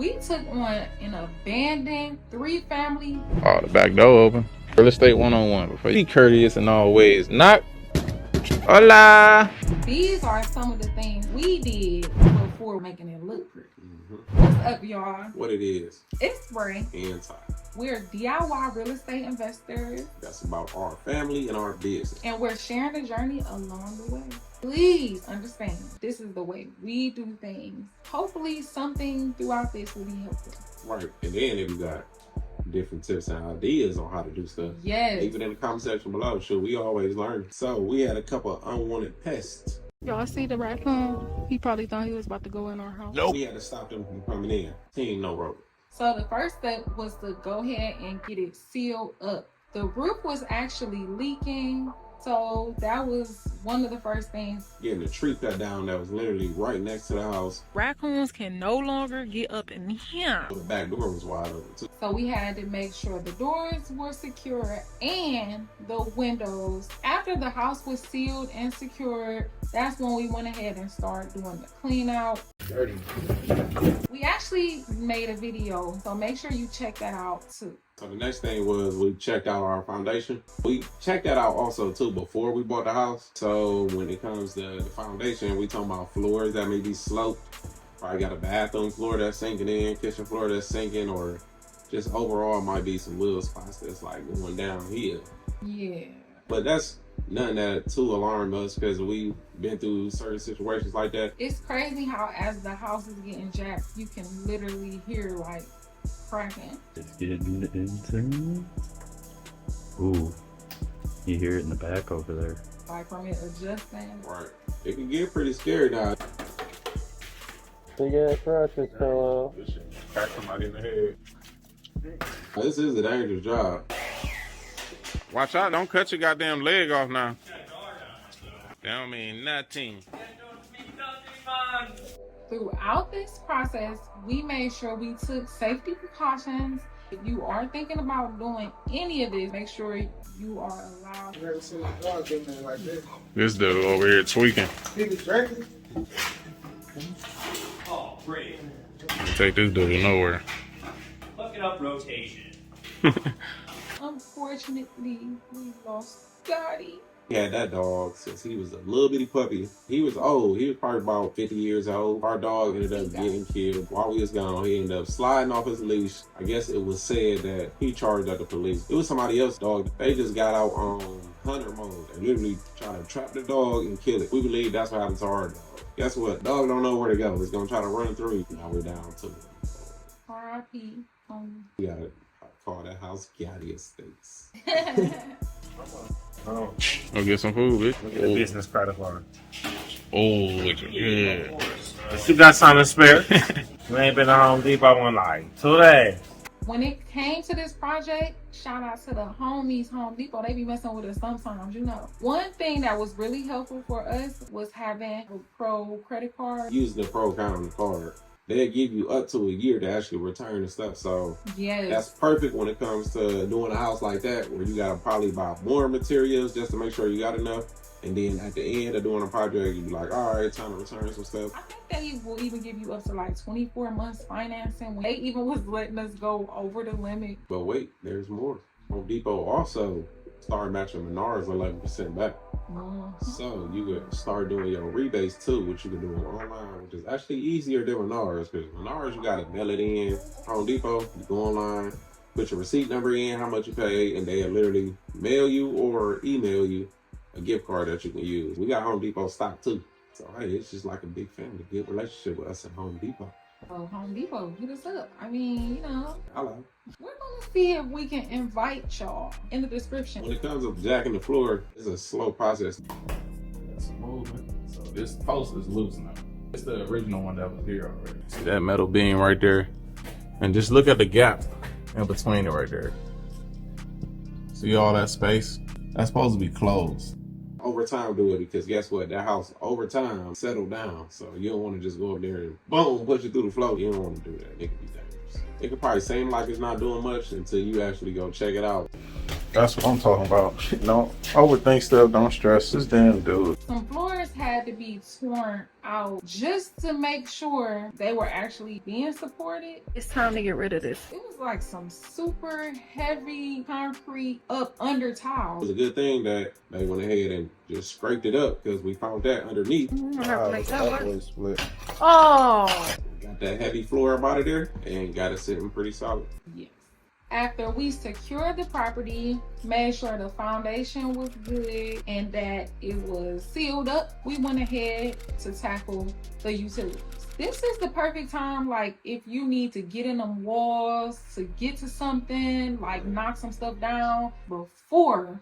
We took on an abandoned 3-family. Oh, the back door open. Real estate 101. Before you be courteous in all ways. Knock. Hola. These are some of the things we did before making it look pretty. What's up, y'all? What it is. It's Bray. And Ty. We're DIY real estate investors. That's about our family and our business. And we're sharing the journey along the way. Please understand, this is the way we do things. Hopefully something throughout this will be helpful. Right. And then if you got different tips and ideas on how to do stuff, yes, leave it in the comment section below. Sure, we always learn. So we had a couple of unwanted pests. Y'all see the raccoon? He probably thought he was about to go in our house. Nope. We had to stop them from coming in. He ain't no road. So the first step was to go ahead and get it sealed up. The roof was actually leaking, so that was one of the first things. Getting the tree cut down that was literally right next to the house. Raccoons can no longer get up in here. The back door was wide open too. So we had to make sure the doors were secure and the windows. After the house was sealed and secured, that's when we went ahead and started doing the clean out. Dirty. We actually made a video, so make sure you check that out too. So the next thing was we checked out our foundation. We checked that out also too before we bought the house. So when it comes to the foundation, we talking about floors that may be sloped. Probably got a bathroom floor that's sinking in, kitchen floor that's sinking, or just overall might be some little spots that's like going downhill. Yeah. But that's nothing that too alarmed us because we've been through certain situations like that. It's crazy how as the house is getting jacked, you can literally hear like cracking. It's getting into. Ooh, you hear it in the back over there. Like from it adjusting. Right. It can get pretty scary now. Big ass crotches, fellow. Crack somebody in the head. This is a dangerous job. Watch out, don't cut your goddamn leg off now. That don't mean nothing. Throughout this process, we made sure we took safety precautions. If you are thinking about doing any of this, make sure you are allowed. You never seen a dog in there like this. This dude over here tweaking. He was drinking. Oh, great. Take this dude nowhere. Look it up, rotation. Unfortunately, we lost Scotty. We had that dog since he was a little bitty puppy. He was old. He was probably about 50 years old. Our dog ended up getting killed. While we was gone, he ended up sliding off his leash. I guess it was said that he charged at the police. It was somebody else's dog. They just got out on hunter mode and literally tried to trap the dog and kill it. We believe that's what happened to our dog. Guess what? Dog don't know where to go. It's gonna try to run through. Now we're down to it. R.I.P. We gotta call that house Gaddy Estates. Oh, Go get some food, bitch. look at the business credit card. Oh, yeah. If you got something spare, you ain't been to Home Depot in like 2 days. When it came to this project, shout out to the homies, Home Depot. They be messing with us sometimes, you know. One thing that was really helpful for us was having a pro credit card. Use the pro account on the card. They'll give you up to a year to actually return the stuff. So Yes. that's perfect when it comes to doing a house like that, where you gotta probably buy more materials just to make sure you got enough. And then at the end of doing a project, you be like, all right, time to return some stuff. I think they will even give you up to like 24 months financing. They even was letting us go over the limit. But wait, there's more. Home Depot also started matching Menards 11% back. So you could start doing your rebates too, which you can do online, which is actually easier than Menards, because Menards you gotta mail it in. Home Depot, you go online, put your receipt number in, how much you pay, and they'll literally mail you or email you a gift card that you can use. We got Home Depot stock too. So hey, it's just like a big family, good relationship with us at Home Depot. So Home Depot, hit us up. I mean, you know. Hello. We're gonna see if we can invite y'all in the description. When it comes to jacking the floor, it's a slow process. It's moving. So this post is loose now. It's the original one that was here already. See that metal beam right there? And just look at the gap in between it right there. See all that space? That's supposed to be closed. Over time do it, because guess what? That house over time settled down. So you don't want to just go up there and boom, push it through the floor. You don't want to do that. It could be dangerous. It could probably seem like it's not doing much until you actually go check it out. That's what I'm talking about. Don't overthink stuff, don't stress. This damn dude. Some floors doors had to be torn out just to make sure they were actually being supported. It's time to get rid of this. It was like some super heavy concrete up under It tiles. was a good thing that they went ahead and just scraped it up because we found that underneath. Split. Oh, Got that heavy floor up out of there and got it sitting pretty solid. Yes. After we secured the property, made sure the foundation was good and that it was sealed up, we went ahead to tackle the utilities. This is the perfect time, like if you need to get in them walls to get to something, like knock some stuff down before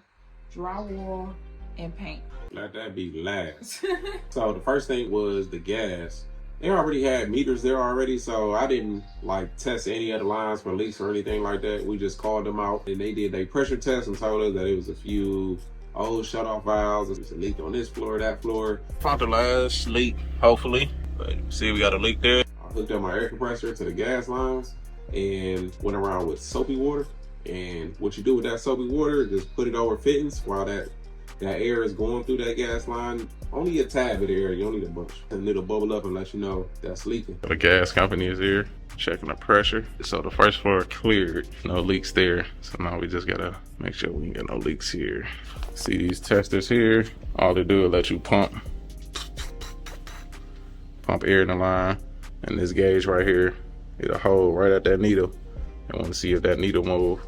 drywall and paint. Let that be last. So the first thing was the gas. They already had meters there already, so I didn't like test any of the lines for leaks or anything like that. We just called them out and they did a pressure test and told us that it was a few old shut-off valves. There was a leak on this floor, that floor. Found the last leak, hopefully. But see, we got a leak there. I hooked up my air compressor to the gas lines and went around with soapy water. And what you do with that soapy water, just put it over fittings while that air is going through that gas line. Only a tad bit of air, you don't need a bunch. And it'll bubble up and let you know that's leaking. The gas company is here checking the pressure. So the first floor cleared, no leaks there. So now we just gotta make sure we ain't got no leaks here. See these testers here? All they do is let you pump air in the line. And this gauge right here, it'll hold right at that needle. And want to see if that needle move.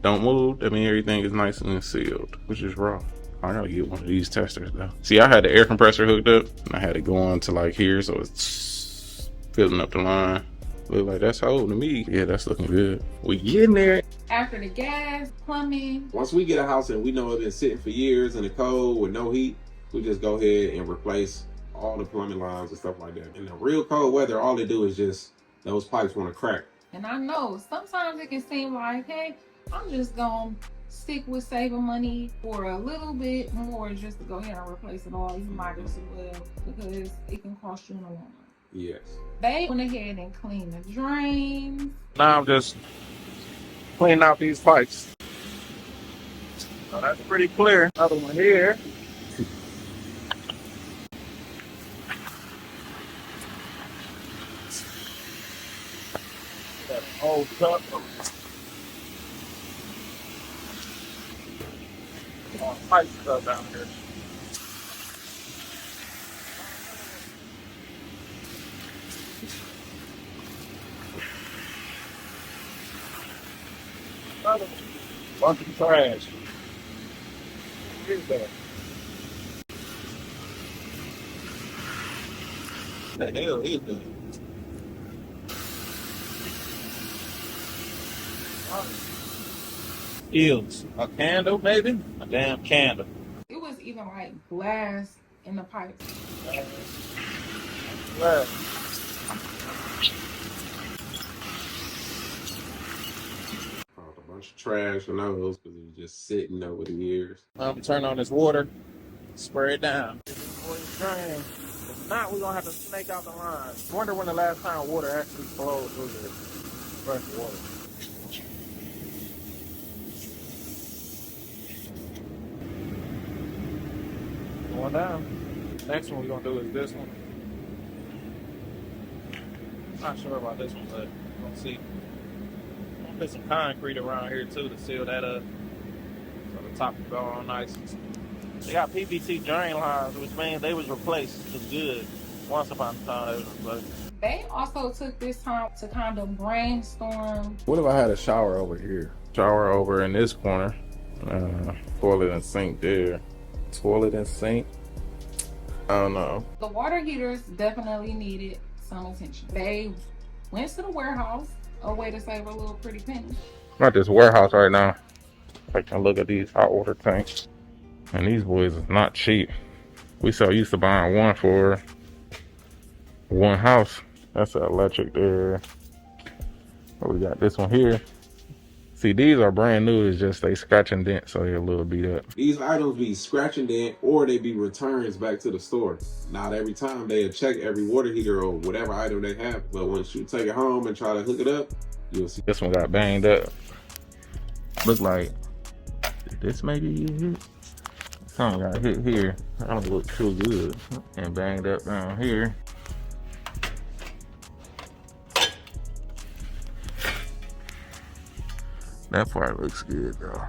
Don't move, that means everything is nice and sealed, which is raw. I gotta get one of these testers though. See, I had the air compressor hooked up and I had it going to like here, so it's filling up the line. Look like that's holding to me. Yeah, that's looking good. We getting there. After the gas, plumbing. Once we get a house and we know it's been sitting for years in the cold with no heat, we just go ahead and replace all the plumbing lines and stuff like that. In the real cold weather, all they do is just, those pipes want to crack. And I know sometimes it can seem like, hey, I'm just gonna stick with saving money for a little bit more just to go ahead and replace it all. You might as well, because it can cost you in the long run. Yes. They went ahead and cleaned the drains. Now I'm just cleaning out these pipes. So that's pretty clear. Another one here. That old cup. All pipe stuff down here. Another bunch of trash. What is that? What the hell is that? Eels. A candle, maybe? A damn candle. It was even like glass in the pipes. Found a bunch of trash on those because it was just sitting over the years. I'm gonna turn on this water, spray it down. If not, we're gonna have to snake out the line. Wonder when the last time water actually flowed through this. Fresh water. Going down. Next one we're gonna do is this one. Not sure about this one, but we're gonna see. I'm gonna put some concrete around here too to seal that up. So the top will go all nice. They got PVC drain lines, which means they was replaced. It was good. Once upon a time, they was replaced. They also took this time to kind of brainstorm. What if I had a shower over here? Shower over in this corner. Toilet and sink there. Toilet and sink? I don't know. The water heaters definitely needed some attention. They went to the warehouse, a way to save a little pretty penny. I'm at this warehouse right now. I can look at these hot water tanks. And these boys is not cheap. We so used to buying one for one house. That's an electric there. Oh, we got this one here. See, these are brand new. It's just they scratch and dent, so they're a little beat up. These items be scratch and dent or they be returns back to the store. Not every time they'll check every water heater or whatever item they have, but once you take it home and try to hook it up, you'll see. This one got banged up. Look like this maybe it hit. Something got hit here. I don't look too good. And banged up down here. That part looks good though.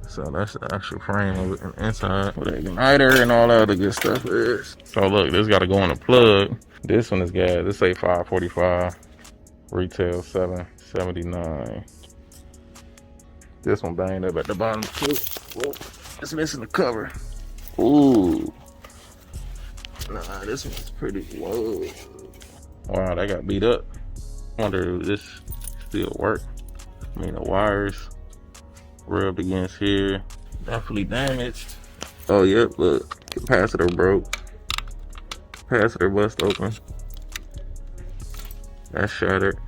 So that's the actual frame of it, and inside where the igniter and all that other good stuff is. So look, this got to go in a plug. This one is gas. This say 545. Retail 779. This one banged up at the bottom too. Whoa, it's missing the cover. Ooh. Nah, this one's pretty low. Wow, that got beat up. Wonder if this still work. I mean, the wires rubbed against here. Definitely damaged. Oh, yep, look. Capacitor broke. Capacitor bust open. That's shattered.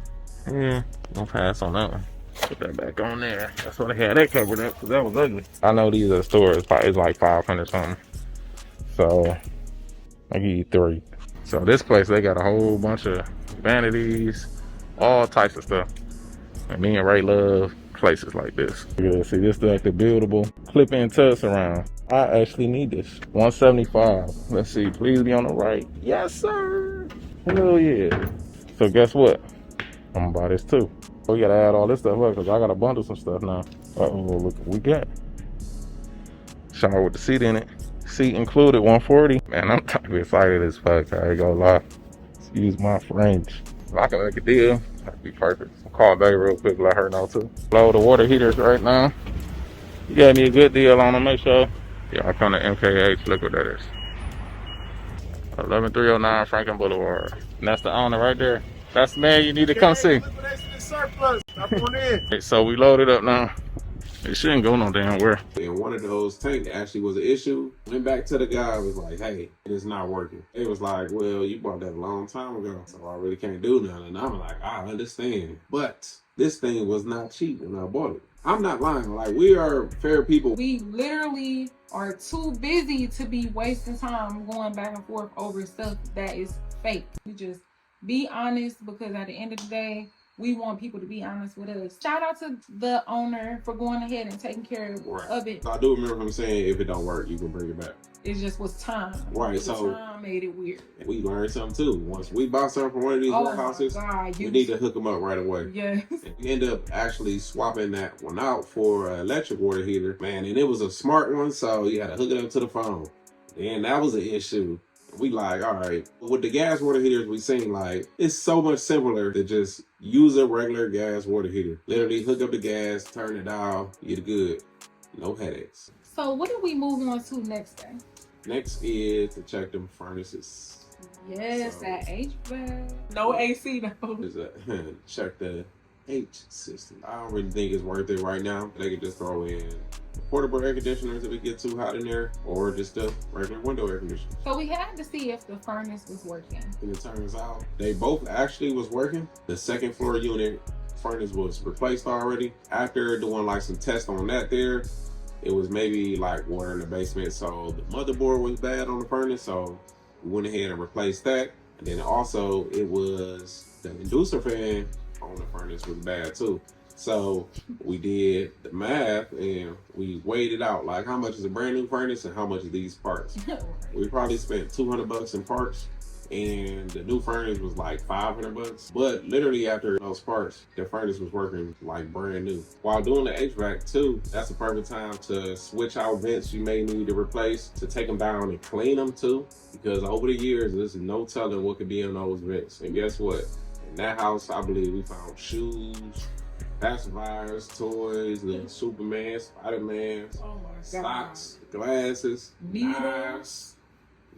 Yeah, gonna pass on that one. Put that back on there. That's why they had that covered up, because that was ugly. I know these at the store, it's like 500 something. So, I give you 3. So this place, they got a whole bunch of vanities, all types of stuff. And me and Ray love places like this. See, this is like the buildable clip-in tubs around. I actually need this. 175. Let's see, please be on the right. Yes, sir. Hell yeah. So guess what? I'm gonna buy this too. We gotta add all this stuff up because I gotta bundle some stuff now. Uh-oh, look what we got. Shower with the seat in it. Seat included, 140. Man, I'm excited as fuck. I ain't gonna lie. Excuse my French. If I can make a deal, that'd be perfect. I'll call Bay real quick, let her know too. Blow the water heaters right now. You got me a good deal on them, make sure. Yeah, I come to MKH Liquidators. 11309 Franklin Boulevard. And that's the owner right there. That's the man you need to come see. Liquidation is surplus. I'm on in. So we loaded up now. It shouldn't go no damn where. And one of those tanks actually was an issue. Went back to the guy, was like, hey, it's not working. It was like, well, you bought that a long time ago, so I really can't do nothing. And I'm like, I understand. But this thing was not cheap when I bought it. I'm not lying. Like, we are fair people. We literally are too busy to be wasting time going back and forth over stuff that is fake. We just be honest, because at the end of the day, we want people to be honest with us. Shout out to the owner for going ahead and taking care of it. I do remember him saying, if it don't work, you can bring it back. It just was time. Right, so time made it weird. We learned something too. Once we buy something from one of these warehouses, we need to hook them up right away. Yes. And we end up actually swapping that one out for an electric water heater. Man, and it was a smart one, so you had to hook it up to the phone. And that was an issue. We like, all right, with the gas water heaters, we seen like, it's so much simpler to just use a regular gas water heater. Literally hook up the gas, turn it dial, you're good. No headaches. So what do we move on to next day? Next is to check them furnaces. Yes, that HVAC. No AC though. Is check the H system. I don't really think it's worth it right now. They could just throw in portable air conditioners if it gets too hot in there, or just a regular window air conditioner. So we had to see if the furnace was working. And it turns out they both actually was working. The second floor unit furnace was replaced already. After doing like some tests on that there, it was maybe like water in the basement, so the motherboard was bad on the furnace, so we went ahead and replaced that. And then also it was the inducer fan on the furnace was bad too. So we did the math and we weighed it out, like how much is a brand new furnace and how much are these parts. We probably spent $200 in parts, and the new furnace was like $500. But literally after those parts, the furnace was working like brand new. While doing the HVAC too, that's the perfect time to switch out vents you may need to replace, to take them down and clean them too, because over the years there's no telling what could be in those vents. And guess what? In that house, I believe we found shoes, pacifiers, toys, little Superman, Spider-Man, socks, glasses, knives,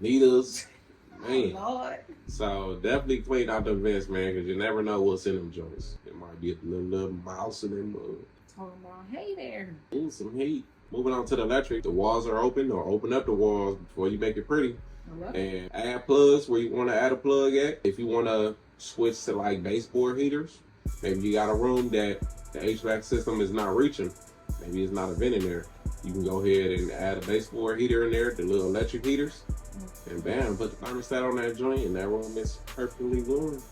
needles. Man. Lord. So definitely clean out the vents, man, because you never know what's in them joints. It might be a little mouse in them. Talking about, hey there. Ooh, some heat. Moving on to the electric, the walls are open, or open up the walls before you make it pretty. And add plugs where you want to add a plug at. If you want to switch to like baseboard heaters, maybe you got a room that the HVAC system is not reaching, maybe it's not a vent in there, you can go ahead and add a baseboard heater in there, the little electric heaters, and bam, put the thermostat on that joint, and that room is perfectly warm.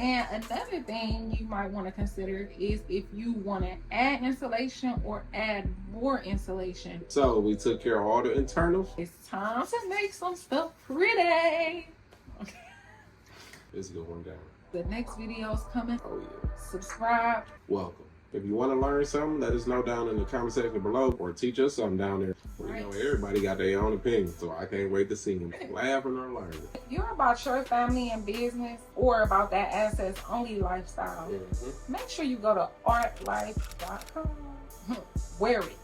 And another thing you might want to consider is if you want to add insulation or add more insulation. So we took care of all the internals. It's time to make some stuff pretty. It's going down. The next video's coming. Oh yeah. Subscribe. Welcome. If you want to learn something, let us know down in the comment section below, or teach us something down there. You know, everybody got their own opinion, so I can't wait to see them laughing or learning. If you're about your family and business, or about that assets only lifestyle, make sure you go to artlife.com. Wear it.